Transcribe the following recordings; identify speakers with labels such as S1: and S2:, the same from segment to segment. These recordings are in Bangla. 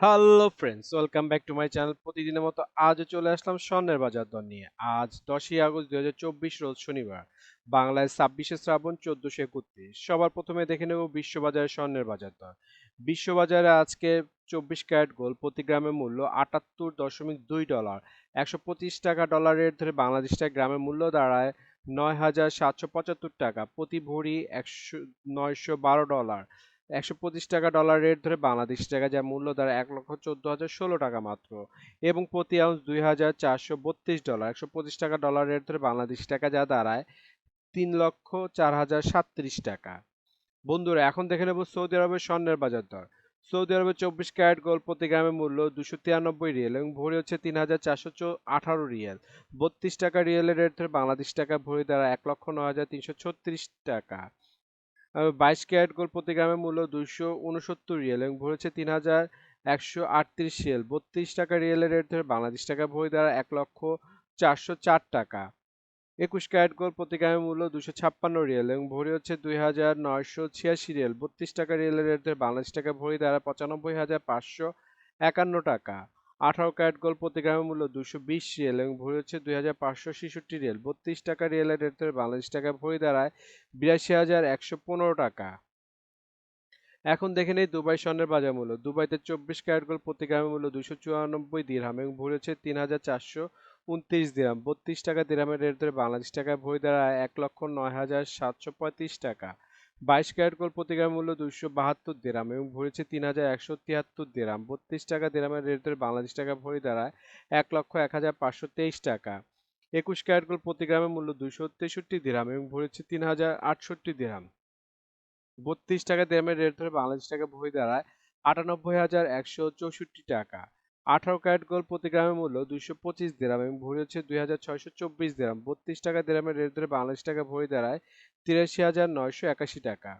S1: Hello friends, welcome back to my channel. প্রতিদিনের মতো আজও চলে আসলাম স্বর্ণের বাজার দর নিয়ে। আজ 10ই আগস্ট 2024 রোজ শনিবার, বাংলায় 26শে শ্রাবণ 1431। সবার প্রথমে দেখে নেব বিশ্ববাজারে স্বর্ণের বাজার দর। বিশ্ববাজারে আজকে 24 ক্যারেট গোল্ড প্রতি গ্রামের মূল্য 78.2 ডলার, 125 টাকা ডলার রেট ধরে বাংলাদেশ টাকায় গ্রামের মূল্য দাঁড়ায় 9,775 টাকা, প্রতি ভরি 912 ডলার, 125 টাকা ডলার রেট ধরে বাংলাদেশ টাকা, যা মূল্য দাঁড়ায় 1,14,016 টাকা মাত্র। এবং প্রতি আউন্স 2,432 ডলার, 125 টাকা ডলার রেট ধরে বাংলাদেশ টাকা, যা দাঁড়ায় 3,04,037 টাকা। বন্ধুরা, এখন দেখে নেব সৌদি আরবের স্বর্ণের বাজার দর। সৌদি আরবের 24 ক্যারেট গোল্ড প্রতি গ্রামের মূল্য 293 রিয়াল এবং ভরি হচ্ছে 3,418 রিয়াল। 32 টাকা রিয়ালের রেট ধরে বাংলাদেশ টাকা ভরি দ্বারা 1,09,336 টাকা। 22 ক্যারেট গোল্ড প্রতি গ্রামের মূল্য 269 রিয়াল এবং ভরি হচ্ছে 3,138 রিয়াল। 32 টাকা রিয়ালের রেট ধরে বাংলাদেশ টাকা ভরি দ্বারা 1,04,004 টাকা। 21 ক্যারেট গোল্ড প্রতি গ্রামের মূল্য 256 রিয়াল এবং ভরি হচ্ছে 2,986 রিয়াল। 32 টাকা রিয়ালের রেট ধরে বাংলাদেশ টাকা ভরি দ্বারা 95,551 টাকা। 18 ক্যারেট গোল্ড প্রতি গ্রামের মূল্য 220 রিয়াল এবং ভরি হচ্ছে 2,566 রিয়াল। 32 টাকা রিয়ালের রেট ধরে বাংলাদেশ টাকা ভরি দাঁড়ায় 82,115 টাকা। এখন দেখে নেই দুবাই স্বর্ণের বাজার মূল্য। দুবাইতে 24 ক্যারেট গোল্ড প্রতি গ্রামের মূল্য 294 দিরহাম এবং ভরি হচ্ছে 3,429 দিরহাম। 32 টাকা দিরহামের রেট ধরে বাংলাদেশ টাকায় ভরি দাঁড়ায় 1,09,735 টাকা। 22 ক্যারেট গোল্ড প্রতি গ্রামের মূল্য 272 দিরহাম এবং ভরি হচ্ছে 3,173 দিরহাম। 32 টাকা দিরহামের রেট ধরে বাংলাদেশ টাকা ভরি দাঁড়ায় 1,01,523 টাকা। 21 ক্যারেট গোল্ড প্রতি গ্রামের মূল্য 263 দিরহাম এবং ভরি হচ্ছে 3,068 দিরহাম। 32 টাকা দিরহামের রেট ধরে বাংলাদেশ টাকা ভরি দাঁড়ায় 98,164 টাকা। 18 ক্যারেট গোল্ড প্রতি গ্রামের মূল্য 225 দিরহাম এবং ভরি হচ্ছে 2,624 দিরহাম। 32 টাকা দিরহামের রেট ধরে বাংলাদেশ টাকা ভরি দাঁড়ায় 83,981 টাকা।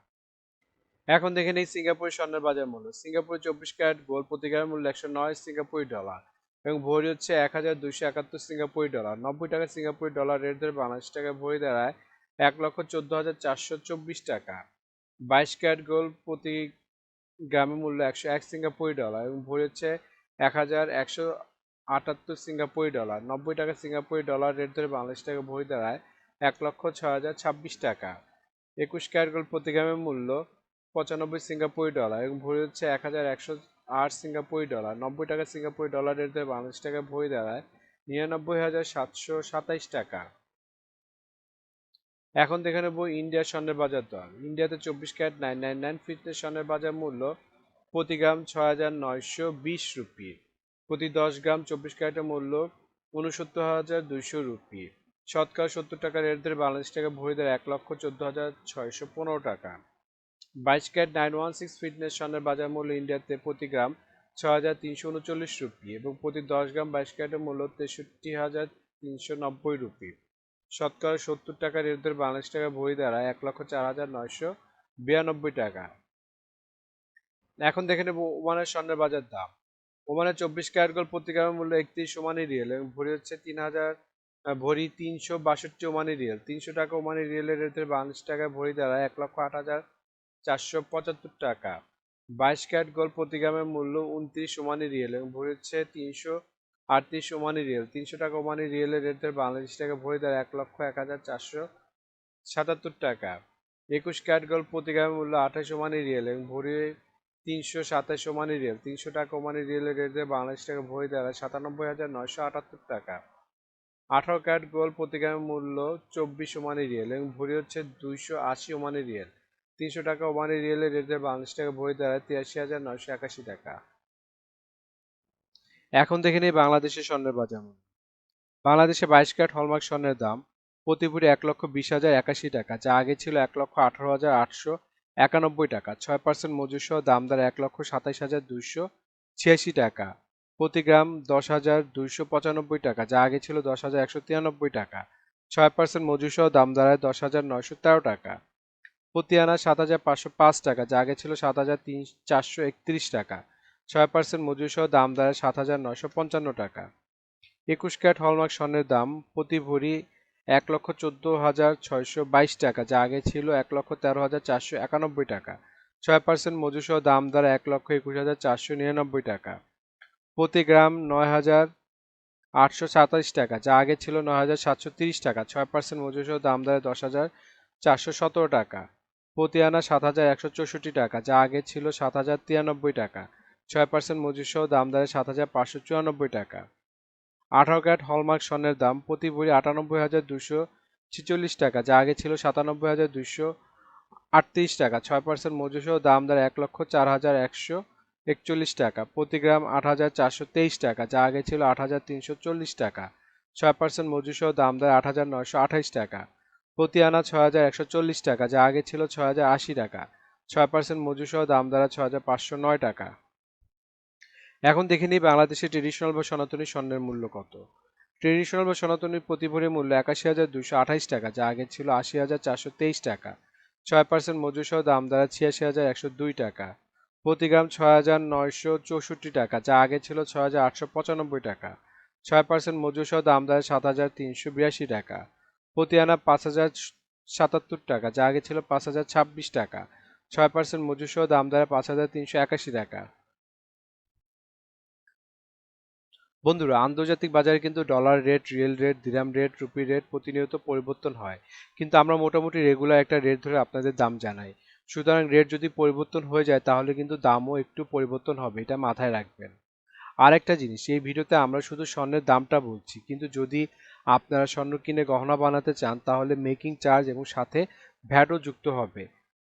S1: এখন দেখে নেই সিঙ্গাপুর স্বর্ণের বাজার মূল্য। সিঙ্গাপুরে 24 ক্যারেট গোল্ড প্রতি গ্রামের মূল্য 109 সিঙ্গাপুরি ডলার এবং ভরি হচ্ছে 1,271 সিঙ্গাপুরি ডলার। 90 টাকা সিঙ্গাপুরি ডলার রেট ধরে বাংলাদেশ টাকা ভরি দাঁড়ায় 1,14,424 টাকা। 22 ক্যারেট গোল্ড প্রতি গ্রামের মূল্য 101 সিঙ্গাপুরি ডলার এবং ভরি হচ্ছে 1,178 সিঙ্গাপুরি ডলার। 90 টাকা সিঙ্গাপুরি ডলার রেট ধরে বাংলাদেশ টাকা ভরি দাঁড়ায় 1,06,026 টাকা। 21 ক্যারেট গোল্ড প্রতি গ্রামের মূল্য 95 সিঙ্গাপুরি ডলার এবং ভরি হচ্ছে 1,108 সিঙ্গাপুরি ডলার। 90 টাকা সিঙ্গাপুরি ডলার রেট ধরে বাংলাদেশ টাকা ভরি দাঁড়ায় 99,727 টাকা। এখন দেখে নেব ইন্ডিয়ার স্বর্ণের বাজার দর। ইন্ডিয়াতে 24 ক্যারেট 999 ফিটনেস স্বর্ণের বাজার মূল্য প্রতি গ্রাম 6,920 রুপি। প্রতি 10 গ্রাম 24 ক্যারেটের মূল্য 69,200 রুপি। শতকরা 70 টাকা রেট ধরে বাংলাদেশ টাকা ভরি দেয় 1,14,615 টাকা। 22 ক্যারেট 916 ফিটনেস স্বর্ণের বাজার মূল্য ইন্ডিয়াতে প্রতি গ্রাম 6,339 রুপি এবং প্রতি 10 গ্রাম 22 ক্যারেটের মূল্য 63,390 রুপি। শতকরা 70 টাকা রেট ধরে বাংলাদেশ টাকা ভরি দাঁড়ায় 1,04,992 টাকা। এখন দেখে নেব ওমানের স্বর্ণের বাজার দাম। ওমানের 24 ক্যারেট গোল্ড প্রতি গ্রামের মূল্য 31 ওমানি রিয়েল এবং ভরি হচ্ছে 3,062 ওমানি রিয়েল। 300 টাকা ওমানি রিয়েলের রেট ধরে বাংলাদেশ টাকা ভরি দাঁড়ায় 1,08,475 টাকা। 22 ক্যারেট গোল্ড প্রতি গ্রামের মূল্য 29 ওমানি রিয়েল এবং ভরি হচ্ছে 338 ওমানি রিয়েল। 300 টাকা ওমানি রিয়েলের রেট ধরে বাংলাদেশ টাকা ভরি দাঁড়ায় 1,01,477 টাকা। 21 ক্যারেট গোল্ড প্রতি গ্রামের মূল্য 28 ওমানি রিয়েল এবং ভরি 327 ওমানি রিয়েল। 300 টাকা ওমানি রিয়েলের রেট ধরে বাংলাদেশ টাকা ভরি দাঁড়ায় 97,978 টাকা। 18 ক্যারেট গোল্ড প্রতি গ্রামের মূল্য 24 ওমানি রিয়েল এবং ভরি হচ্ছে 280 ওমানি রিয়েল। 300 টাকা ওমানি রিয়েলের রেট ধরে বাংলাদেশ টাকা ভরি দাঁড়ায় 83,981 টাকা। এখন দেখে নিই বাংলাদেশের স্বর্ণের বাজার মূল্য। বাংলাদেশে 22 ক্যারেট হলমার্ক স্বর্ণের দাম প্রতি ভরি 1,20,081 টাকা, যা আগে ছিল 1,18,891 টাকা। 6% মজুর সহ দাম দাঁড়ায় 1,27,286 টাকা। প্রতি গ্রাম 10,295 টাকা, যা আগে ছিল 10,193 টাকা। 6% মজুর সহ দাম দাঁড়ায় 10,913 টাকা। প্রতি আনা 7,505 টাকা, যা আগে ছিল 7,431 টাকা। 6% মজুর সহ দাম দাঁড়ায় 7,955 টাকা। 21 ক্যারেট হলমার্ক স্বর্ণের দাম প্রতি ভরি 1,14,622 টাকা, যা আগে ছিল 1,13,491 টাকা। 6% মজুর সহ দাম দাঁড়ায় 1,21,499 টাকা। প্রতি গ্রাম ৯,৮২৭ টাকা, যা আগে ছিল ৯,৭৩০ টাকা। ৬% মজুরি সহ দাম দাঁড়ায় ১০,৪১৭ টাকা। প্রতি আনা ৭,১৬৪ টাকা, যা আগে ছিল ৭,০৯৩ টাকা। ৬% মজুরি সহ দাম দাঁড়ায় ৭,৫৯৪ টাকা। ১৮ ক্যারেট হলমার্ক স্বর্ণের দাম প্রতি ভরি ৯৮,২৪৬ টাকা, যা আগে ছিল ৯৭,২38 টাকা। ৬% মজুরি সহ দাম দাঁড়ায় ১,০৪,১৪১ টাকা। প্রতি গ্রাম ৮,৪২৩ টাকা, যা আগে ছিল ৮,৩৪০ টাকা। ৬% মজুরি সহ দাম দাঁড়ায় ৮,৯২৮ টাকা। প্রতি আনা ৬,১৪০ টাকা, যা আগে ছিল ৬,০৮০ টাকা। ৬% মজুরি সহ দাম দাঁড়ায় ৬,৫০৯ টাকা। এখন দেখে নিই বাংলাদেশের ট্রেডিশনাল বা সনাতনী স্বর্ণের মূল্য কত। ট্রেডিশনাল বা সনাতনী প্রতি ভরি মূল্য ৮১,২২৮ টাকা, যা আগে ছিল ৮০,৪২৩ টাকা। ৬% মজুরি সহ দাম দাঁড়ায় ৮৬,১০২ টাকা। প্রতি গ্রাম ৬,৯৬৪ টাকা, যা আগে ছিল ৬,৮৯৫ টাকা। ৬% মজুরি সহ দাম দাঁড়ায় ৭,৩৮২ টাকা। প্রতি আনা ৫,০৭৭ টাকা, যা আগে ছিল ৫,০২৬ টাকা। ৬% মজুরি সহ দাম দাঁড়ায় ৫,৩৮১ টাকা। বন্ধুরা, আন্তর্জাতিক বাজারে কিন্তু ডলার রেট, রিয়েল রেট, দিরহাম রেট, রুপি রেট প্রতিনিয়ত পরিবর্তন হয়, কিন্তু আমরা মোটামুটি রেগুলার একটা রেট ধরে আপনাদের দাম জানাই। সুতরাং রেট যদি পরিবর্তন হয়ে যায় তাহলে কিন্তু দামও একটু পরিবর্তন হবে, এটা মাথায় রাখবেন। আর একটা জিনিস, এই ভিডিওতে আমরা শুধু স্বর্ণের দামটা বলছি, কিন্তু যদি আপনারা স্বর্ণ কিনে গহনা বানাতে চান তাহলে মেকিং চার্জ এবং সাথে ভ্যাটও যুক্ত হবে।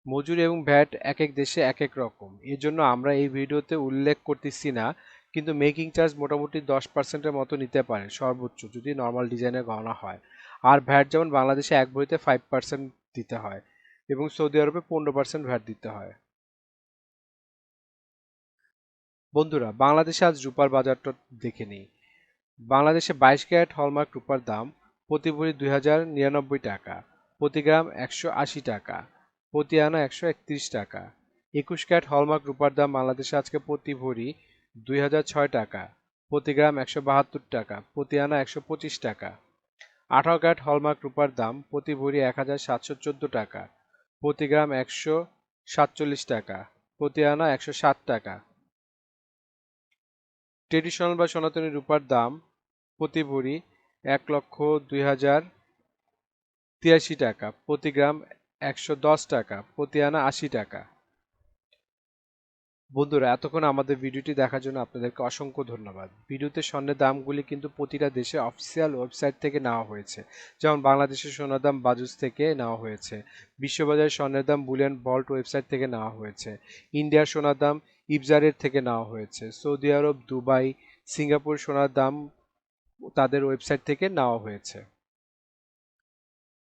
S1: মজুরি এবং ভ্যাট এক এক দেশে এক এক রকম, এর জন্য আমরা এই ভিডিওতে উল্লেখ করতেছি না, কিন্তু মেকিং চার্জ মোটামুটি 10%-এর মতো নিতে পারে সর্বোচ্চ, যদি নর্মাল ডিজাইনের গহনা হয়। আর ভ্যাট যেমন বাংলাদেশে এক ভরিতে 5% দিতে হয় এবং সৌদি আরবে 15% ভ্যাট দিতে হয়। বন্ধুরা, বাংলাদেশে আজ রূপার বাজারটা দেখে নিই। বাংলাদেশে 22 ক্যারেট হলমার্ক রূপার দাম প্রতি ভরি ২,০৯৯ টাকা, প্রতি গ্রাম ১৮০ টাকা, প্রতি আনা ১৩১ টাকা। 21 ক্যারেট হলমার্ক রূপার দাম বাংলাদেশে আজকে প্রতি ভরি ২,০০৬ টাকা, প্রতি গ্রাম ১৭২ টাকা, প্রতি আনা ১২৫ টাকা। 18 ক্যারেট হলমার্ক রূপার দাম প্রতি ভরি ১,৭১৪ টাকা, প্রতি গ্রাম ১৪৭ টাকা, প্রতি আনা ১৬০ টাকা। ট্রেডিশনাল বা সনাতনী রূপার দাম প্রতি ভরি ১,০২,০৮৩ টাকা, প্রতি গ্রাম ১১০ টাকা, প্রতি আনা ৮০ টাকা। বন্ধুরা, এতক্ষণ আমাদের ভিডিওটি দেখার জন্য আপনাদেরকে অসংখ্য ধন্যবাদ। ভিডিওতে স্বর্ণের দামগুলি কিন্তু প্রতিটা দেশে অফিসিয়াল ওয়েবসাইট থেকে নেওয়া হয়েছে, যেমন বাংলাদেশের সোনার দাম বাজুস থেকে নেওয়া হয়েছে, বিশ্ববাজারের স্বর্ণের দাম বুলিয়ন ভল্ট ওয়েবসাইট থেকে নেওয়া হয়েছে, ইন্ডিয়ার সোনার দাম ইবজারের থেকে নেওয়া হয়েছে, সৌদি আরব, দুবাই, সিঙ্গাপুর সোনার দাম তাদের ওয়েবসাইট থেকে নেওয়া হয়েছে।